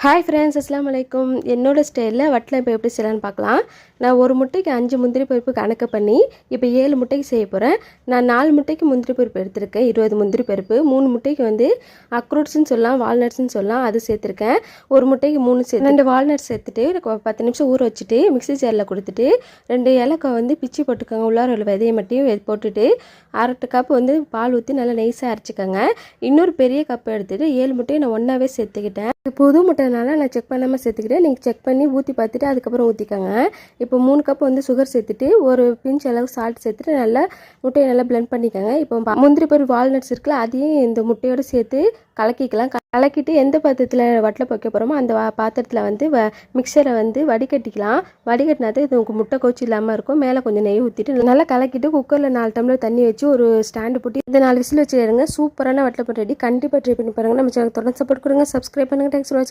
Hi friends, அஸ்ஸலாமு அலைக்கும். என்னோட ஸ்டைலில் வட்டலை இப்போ எப்படி செய்யலான்னு பார்க்கலாம். நான் ஒரு முட்டைக்கு 5 முந்திரி பருப்பு கணக்கு பண்ணி இப்போ 7 முட்டைக்கு செய்ய போகிறேன். நான் 4 முட்டைக்கு முந்திரி பருப்பு எடுத்திருக்கேன், 20 முந்திரி பருப்பு. 3 முட்டைக்கு வந்து அக்ரூட்ஸ்னு சொல்லலாம், வால்நட்ஸ்னு சொல்லலாம், அது சேர்த்துருக்கேன். ஒரு முட்டைக்கு 3 சேர்த்து 2 வால்நட் சேர்த்துட்டு 10 நிமிஷம் ஊற வச்சுட்டு மிக்ஸி ஜாரில் கொடுத்துட்டு 2 ஏலக்காய் வந்து பிச்சு போட்டுக்கோங்க. உள்ளார உள்ள விதையை மட்டும் போட்டுட்டு 1/2 கப் வந்து பால் ஊற்றி நல்லா நைஸாக அரைச்சிக்கோங்க. இன்னொரு பெரிய கப் எடுத்துகிட்டு 7 முட்டையை நான் ஒன்றாவே சேர்த்துக்கிட்டேன். புது முட்டைனால நான் செக் பண்ணாமல் சேர்த்துக்கிட்டேன். நீங்கள் செக் பண்ணி ஊற்றி பார்த்துட்டு அதுக்கப்புறம் ஊற்றிக்கோங்க. இப்போ 3 கப் வந்து சுகர் சேர்த்துட்டு ஒரு பிஞ்ச் அளவு சால்ட் சேர்த்துட்டு நல்லா முட்டையை நல்லா பிளெண்ட் பண்ணிக்கோங்க. இப்போ முந்திரி பருப்பு வால்நட்ஸ் இருக்குல்ல, அதையும் இந்த முட்டையோடு சேர்த்து கலக்கிக்கலாம். கலக்கிட்டு எந்த பாத்திரத்தில் வட்டலை வைக்க போகிறோமோ அந்த பாத்திரத்தில் வந்து மிக்சரை வந்து வடிகட்டிக்கலாம். வடிகட்டினாது இது உங்களுக்கு முட்டை கோச்சி இல்லாமல் இருக்கும். மேலே கொஞ்சம் நெய் ஊற்றிட்டு நல்லா கலக்கிட்டு குக்கரில் 4 டம்ளர் தண்ணி வச்சு ஒரு ஸ்டாண்டு போட்டு இந்த 4 விசில் வச்சு எடுங்க. சூப்பரான வட்டலை போட்டு ரெடி. கண்டிப்பாக ட்ரை பண்ணி பாருங்கள். நம்ம சேனல் தொடர்ந்து சப்போர்ட் கொடுங்க, சப்ஸ்கிரைப் பண்ணுங்கள். தேங்க்ஸ் ஃபார் வாட்சிங்.